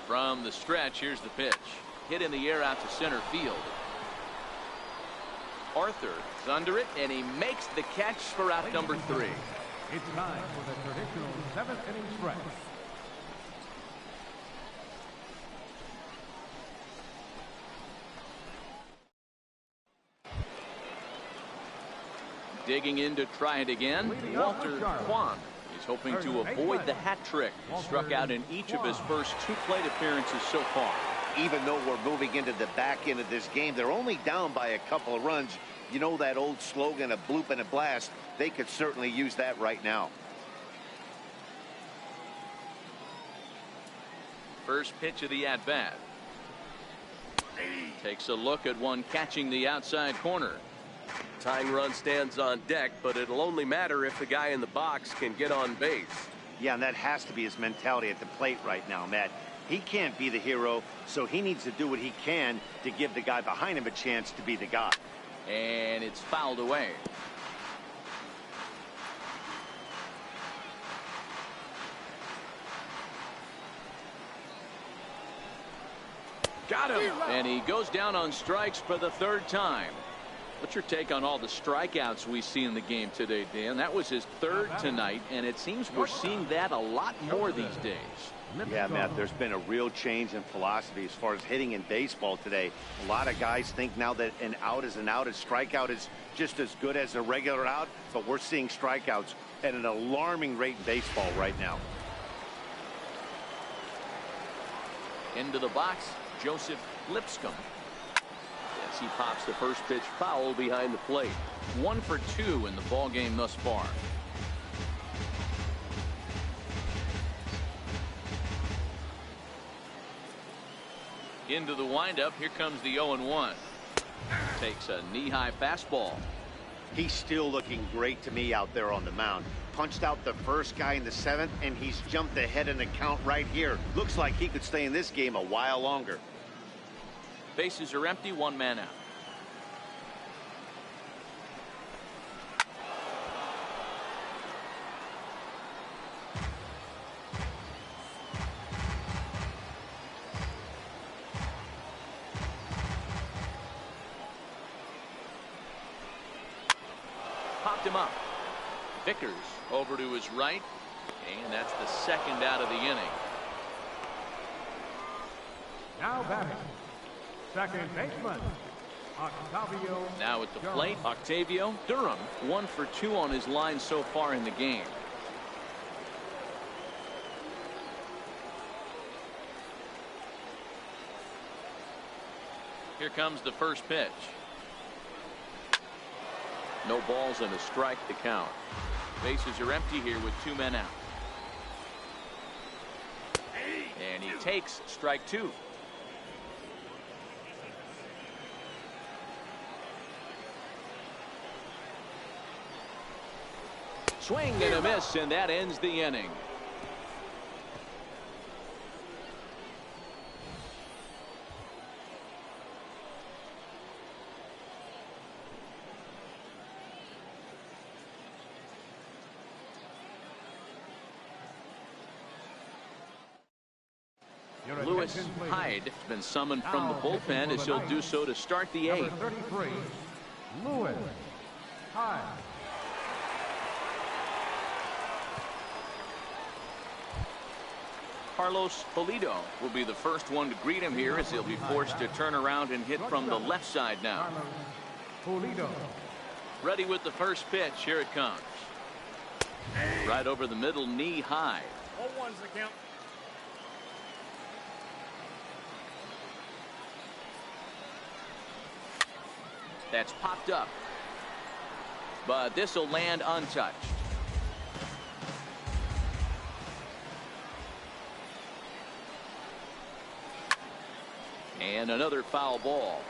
From the stretch, here's the pitch. Hit in the air out to center field. Arthur is under it, and he makes the catch for out number 3. It's time for the traditional 7th inning stretch. Digging in to try it again, Walter Kwan. He's hoping to avoid the hat trick. He struck out in each of his first 2 plate appearances so far. Even though we're moving into the back end of this game, they're only down by a couple of runs. You know that old slogan, a bloop and a blast. They could certainly use that right now. First pitch of the at-bat. Takes a look at one catching the outside corner. Tying run stands on deck, but it'll only matter if the guy in the box can get on base. Yeah, and that has to be his mentality at the plate right now, Matt. He can't be the hero, so he needs to do what he can to give the guy behind him a chance to be the guy. And it's fouled away. Got him. And he goes down on strikes for the 3rd time. What's your take on all the strikeouts we see in the game today, Dan? That was his 3rd tonight, and it seems we're seeing that a lot more these days. Yeah, Matt, there's been a real change in philosophy as far as hitting in baseball today. A lot of guys think now that an out is an out. A strikeout is just as good as a regular out, but we're seeing strikeouts at an alarming rate in baseball right now. Into the box, Joseph Lipscomb. Yes, he pops the first pitch foul behind the plate. 1 for 2 in the ball game thus far. Into the windup. Here comes the 0-1. Takes a knee-high fastball. He's still looking great to me out there on the mound. Punched out the first guy in the 7th, and he's jumped ahead in the count right here. Looks like he could stay in this game a while longer. Bases are empty, 1 man out. Popped him up. Vickers over to his right, and that's the 2nd out of the inning. Now batting, second baseman, Octavio. Now at the plate, Octavio Durham. 1 for 2 on his line so far in the game. Here comes the first pitch. No balls and a strike to count. Bases are empty here with 2 men out. And he takes strike two. Swing and a miss, and that ends the inning. Lewis Hyde has been summoned from the bullpen as he'll do so to start the eighth. Number 33, Lewis Hyde. Carlos Pulido will be the first one to greet him here as he'll be forced to turn around and hit from the left side now. Pulido. Ready with the first pitch. Here it comes. Right over the middle, knee high. 0-1's the count. That's popped up. But this will land untouched. And another foul ball.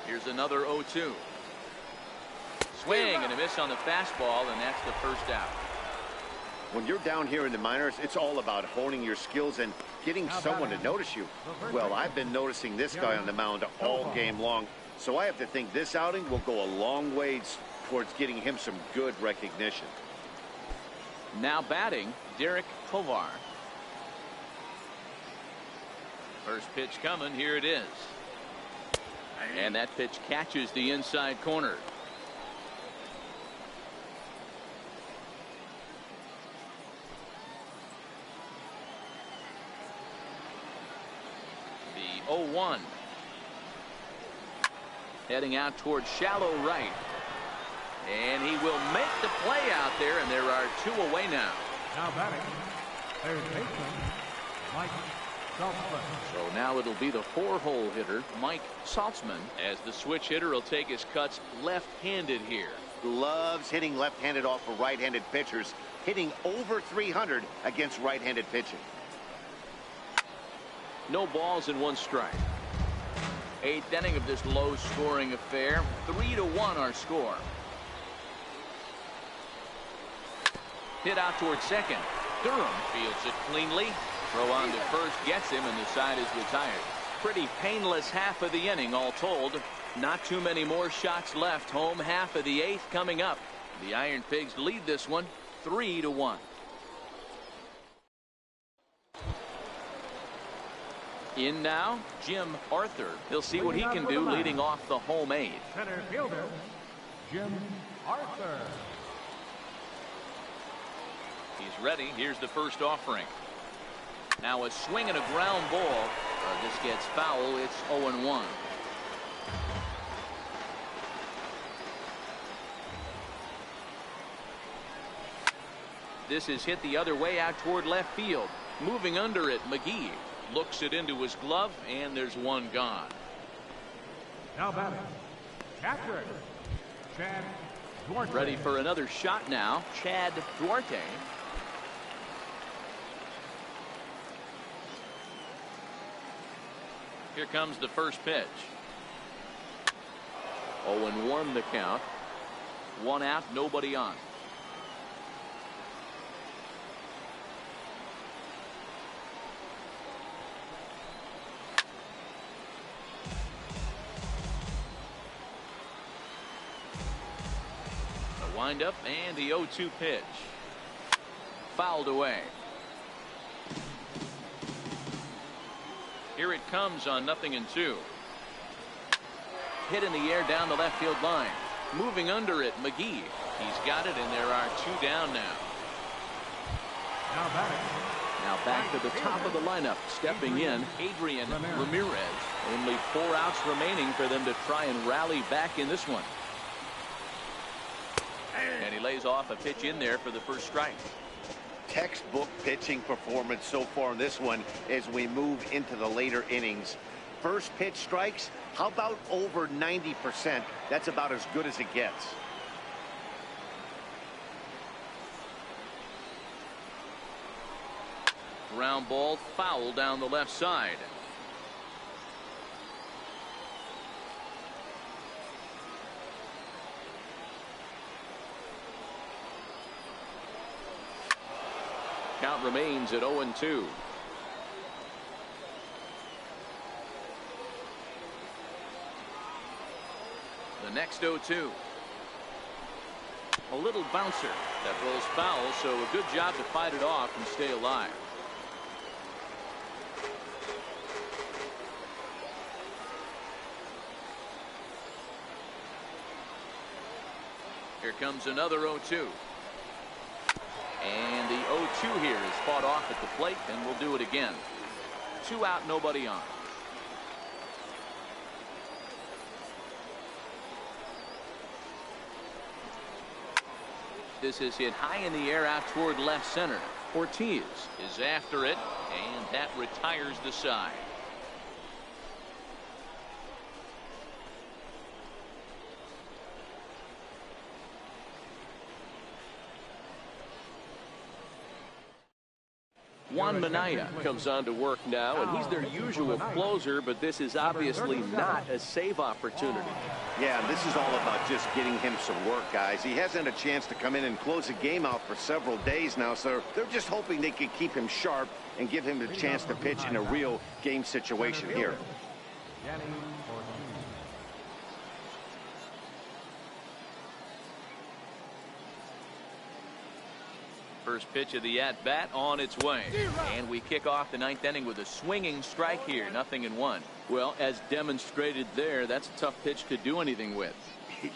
Here's another 0-2. Swing and a miss on the fastball, and that's the first out. When you're down here in the minors, it's all about honing your skills and getting someone to notice you. Well, I've been noticing this guy on the mound all game long, so I have to think this outing will go a long ways towards getting him some good recognition. Now batting, Derek Tovar. First pitch coming. Here it is. And that pitch catches the inside corner. The 0-1. Heading out towards shallow right. And he will make the play out there, and there are two away now. Now batting, third baseman, Mike Saltzman. So now it'll be the four-hole hitter, Mike Saltzman, as the switch hitter will take his cuts left-handed here. Loves hitting left-handed off of right-handed pitchers, hitting over 300 against right-handed pitching. No balls and one strike. Eighth inning of this low-scoring affair. 3-1 our score. Hit out towards second. Durham fields it cleanly. Throw on to first gets him, and the side is retired. Pretty painless half of the inning all told. Not too many more shots left. Home half of the eighth coming up. The Iron Pigs lead this one 3-1. In now, Jim Arthur. He'll see what he can do leading off the home eighth. Center fielder, Jim Arthur. He's ready. Here's the first offering. Now a swing and a ground ball. This gets foul. It's 0-1. This is hit the other way out toward left field. Moving under it, McGee looks it into his glove, and there's one gone. Now batting, catcher, Chad Duarte. Ready for another shot now, Chad Duarte. Here comes the first pitch. 0-1 the count. One out, nobody on. The windup and the 0-2 pitch. Fouled away. Here it comes on 0-2. Hit in the air down the left field line. Moving under it, McGee. He's got it, and there are two down now. Now batting. Now back to the top of the lineup. Stepping in, Adrian Ramirez. Only 4 outs remaining for them to try and rally back in this one. And he lays off a pitch in there for the first strike. Textbook pitching performance so far in this one as we move into the later innings. First pitch strikes, how about over 90%? That's about as good as it gets. Ground ball foul down the left side. Count remains at 0-2. The next 0-2. A little bouncer that rolls foul, so a good job to fight it off and stay alive. Here comes another 0-2. And the 0-2 here is fought off at the plate, and we'll do it again. 2 out, nobody on. This is hit high in the air out toward left center. Ortiz is after it, and that retires the side. Juan Minaya comes on to work now, and he's their usual closer, but this is obviously not a save opportunity. Yeah, and this is all about just getting him some work, guys. He hasn't had a chance to come in and close a game out for several days now, so they're just hoping they can keep him sharp and give him the chance to pitch in a real game situation here. First pitch of the at-bat on its way. And we kick off the 9th inning with a swinging strike here. 0-1. Well, as demonstrated there, that's a tough pitch to do anything with.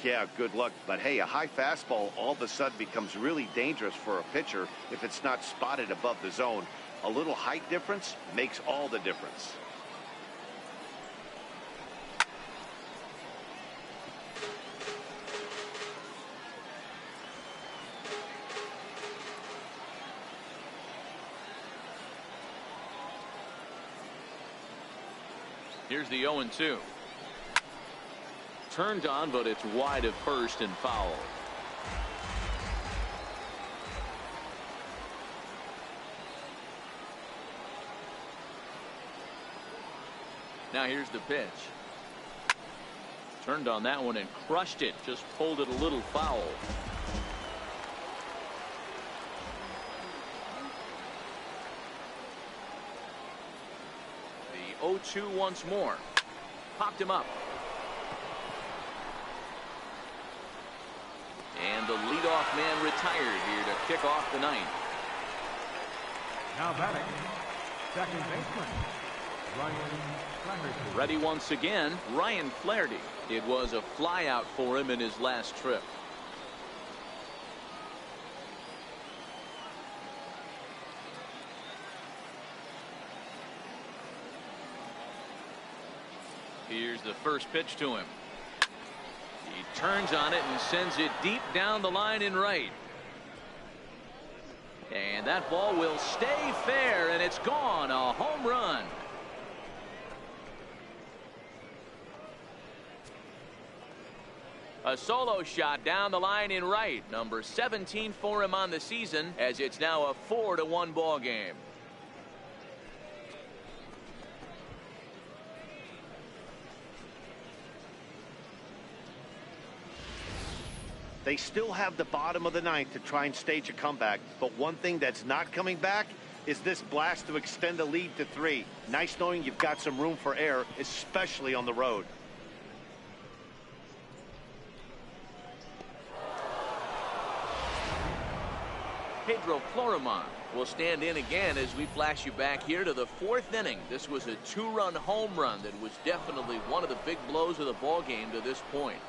Yeah, good luck. But hey, a high fastball all of a sudden becomes really dangerous for a pitcher if it's not spotted above the zone. A little height difference makes all the difference. Here's the 0-2. Turned on, but it's wide of first and foul. Now here's the pitch. Turned on that one and crushed it. Just pulled it a little foul. The 0-2 once more. Popped him up. And the leadoff man retired here to kick off the 9th. Now batting, second baseman, Ryan Flaherty. Ready once again, Ryan Flaherty. It was a flyout for him in his last trip. Here's the first pitch to him. He turns on it and sends it deep down the line in right. And that ball will stay fair, and it's gone. A home run. A solo shot down the line in right. Number 17 for him on the season, as it's now a 4-1 ball game. They still have the bottom of the 9th to try and stage a comeback, but one thing that's not coming back is this blast to extend the lead to 3. Nice knowing you've got some room for error, especially on the road. Pedro Florimon will stand in again as we flash you back here to the 4th inning. This was a 2-run home run that was definitely one of the big blows of the ball game to this point.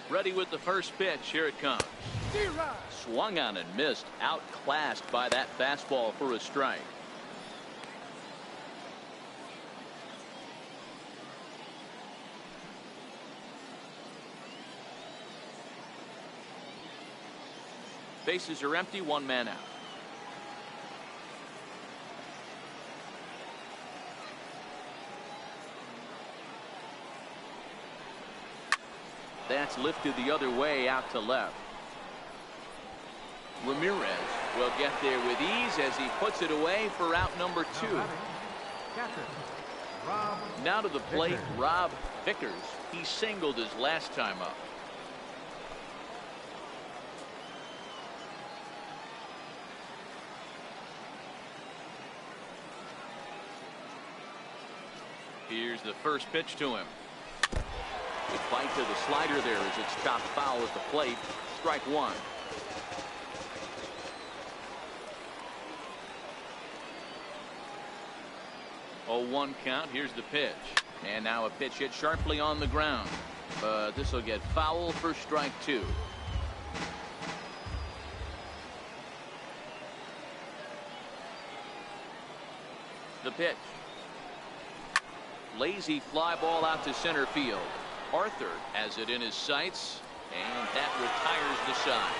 Ready with the first pitch. Here it comes. Swung on and missed. Outclassed by that fastball for a strike. Bases are empty. 1 man out. That's lifted the other way out to left. Ramirez will get there with ease as he puts it away for out number 2. Now to the plate, Rob Vickers. He singled his last time up. Here's the first pitch to him. Good bite to the slider there as it's chopped foul at the plate. Strike 1. Oh, 1 count. Here's the pitch. And now a pitch hit sharply on the ground. But this will get foul for strike 2. The pitch. Lazy fly ball out to center field. Arthur has it in his sights, and that retires the side.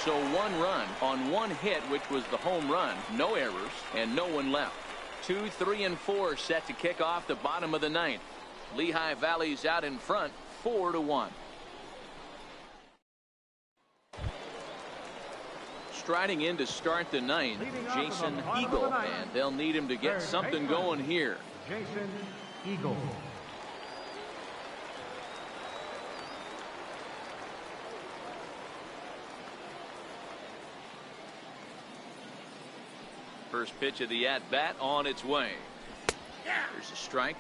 So 1 run on 1 hit, which was the home run. No errors and no one left. 2, 3, and 4 set to kick off the bottom of the 9th. Lehigh Valley's out in front 4-1. Striding in to start the 9th, Jason Eagle, and they'll need him to get something going here. Jason Eagle. First pitch of the at-bat on its way. There's a strike.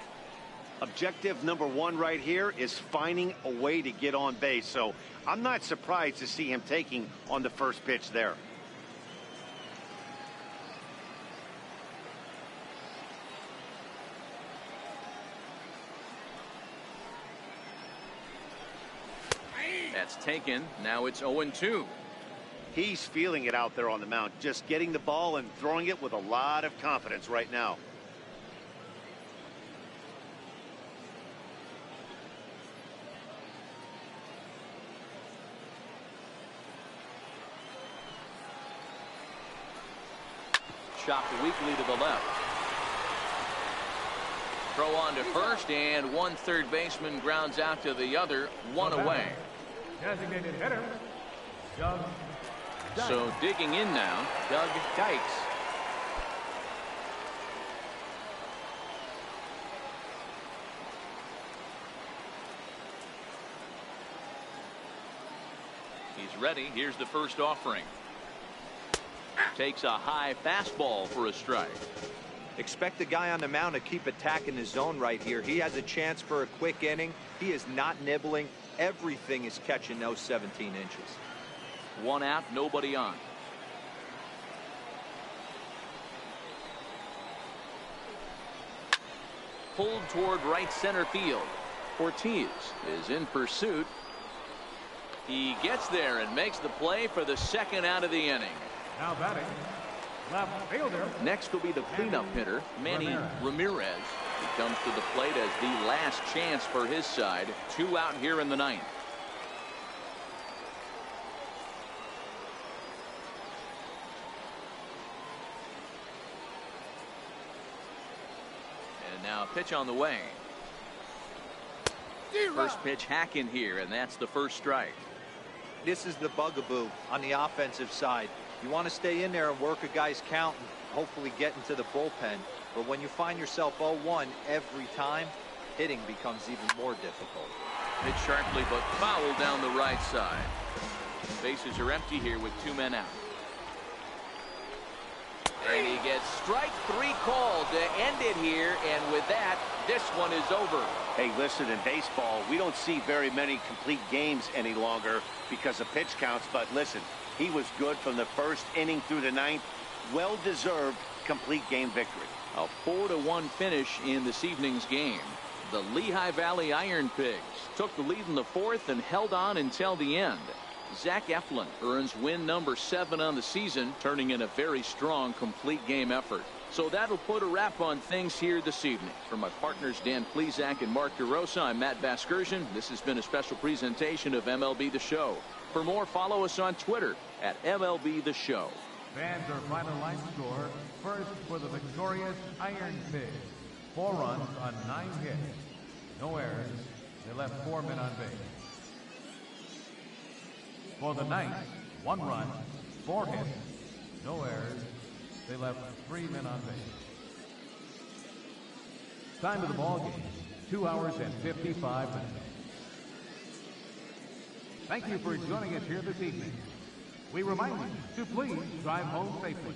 Objective number 1 right here is finding a way to get on base. So I'm not surprised to see him taking on the first pitch there. That's taken. Now it's 0-2. He's feeling it out there on the mound, just getting the ball and throwing it with a lot of confidence right now. Chopped weakly to the left. Throw on to first, and 1 third baseman grounds out to the other. 1 away. Designated hitter, Doug Dykes. So digging in now, Doug Dykes. He's ready. Here's the first offering. Takes a high fastball for a strike. Expect the guy on the mound to keep attacking the zone right here. He has a chance for a quick inning. He is not nibbling. Everything is catching those 17 inches. 1 out, nobody on. Pulled toward right center field. Ortiz is in pursuit. He gets there and makes the play for the 2nd out of the inning. Now batting, left fielder. Next will be the cleanup hitter, Manny Ramirez. He comes to the plate as the last chance for his side. 2 out here in the 9th. And now a pitch on the way. First pitch hack in here, and that's the first strike. This is the bugaboo on the offensive side. You want to stay in there and work a guy's count and hopefully get into the bullpen. But when you find yourself 0-1 every time, hitting becomes even more difficult. Hit sharply but foul down the right side. Bases are empty here with 2 men out. And he gets strike 3 called to end it here, and with that, this one is over. Hey, listen, in baseball, we don't see very many complete games any longer because of pitch counts. But listen, he was good from the 1st inning through the 9th. Well-deserved complete game victory. A 4-1 finish in this evening's game. The Lehigh Valley Iron Pigs took the lead in the 4th and held on until the end. Zach Eflin earns win number 7 on the season, turning in a very strong complete game effort. So that'll put a wrap on things here this evening. For my partners Dan Plesac and Mark DeRosa, I'm Matt Vasgersian. This has been a special presentation of MLB The Show. For more, follow us on Twitter at MLB The Show. Fans are finalized score. First for the victorious Iron Pigs. 4 runs on 9 hits. No errors. They left 4 men on base. For the ninth, 1 run, 4 hits, no errors. They left 3 men on base. Time of the ball game, 2 hours and 55 minutes. Thank you for joining us here this evening. We remind you to please drive home safely.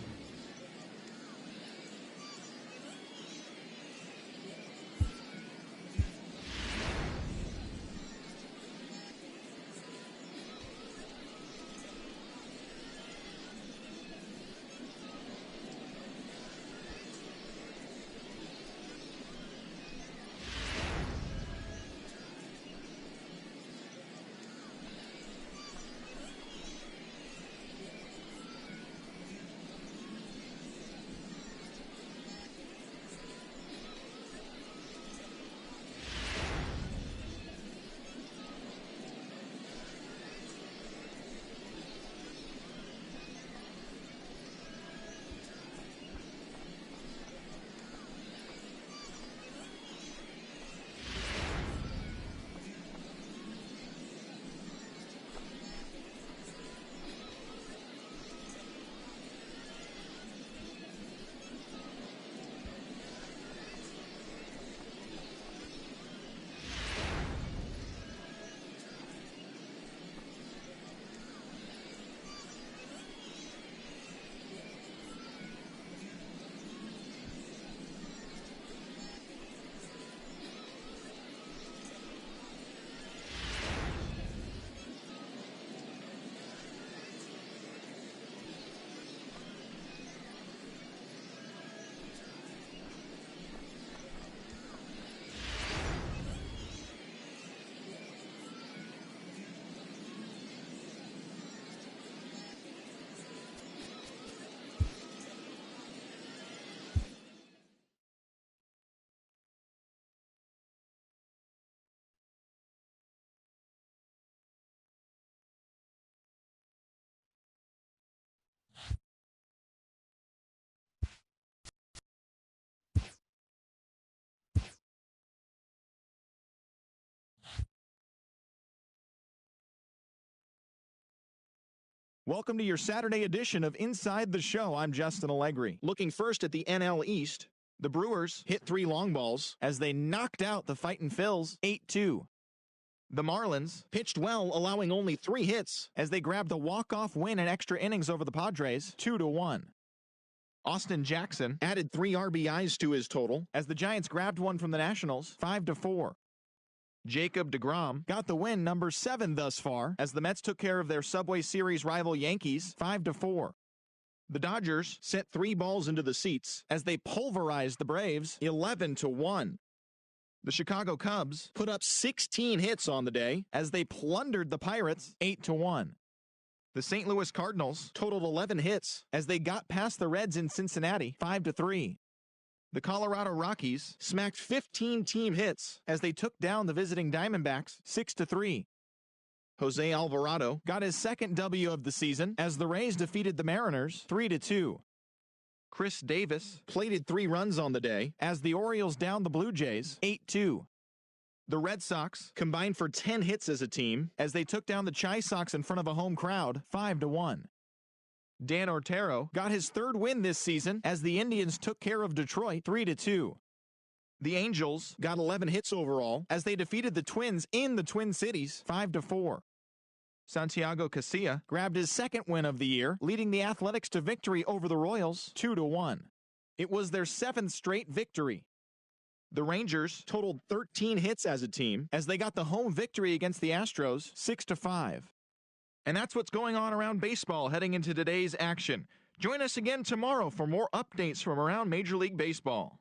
Welcome to your Saturday edition of Inside the Show. I'm Justin Allegri. Looking first at the NL East, the Brewers hit 3 long balls as they knocked out the Fightin' Phils 8-2. The Marlins pitched well, allowing only 3 hits as they grabbed a walk-off win in extra innings over the Padres 2-1. Austin Jackson added 3 RBIs to his total as the Giants grabbed one from the Nationals 5-4. Jacob deGrom got the win, number 7 thus far, as the Mets took care of their Subway Series rival Yankees 5-4. The Dodgers sent 3 balls into the seats as they pulverized the Braves 11-1. The Chicago Cubs put up 16 hits on the day as they plundered the Pirates 8-1. The St. Louis Cardinals totaled 11 hits as they got past the Reds in Cincinnati 5-3. The Colorado Rockies smacked 15 team hits as they took down the visiting Diamondbacks 6-3. Jose Alvarado got his second W of the season as the Rays defeated the Mariners 3-2. Chris Davis plated 3 runs on the day as the Orioles downed the Blue Jays 8-2. The Red Sox combined for 10 hits as a team as they took down the Chi Sox in front of a home crowd 5-1. Dan Ortero got his 3rd win this season as the Indians took care of Detroit 3-2. The Angels got 11 hits overall as they defeated the Twins in the Twin Cities 5-4. Santiago Casilla grabbed his 2nd win of the year, leading the Athletics to victory over the Royals 2-1. It was their 7th straight victory. The Rangers totaled 13 hits as a team as they got the home victory against the Astros 6-5. And that's what's going on around baseball heading into today's action. Join us again tomorrow for more updates from around Major League Baseball.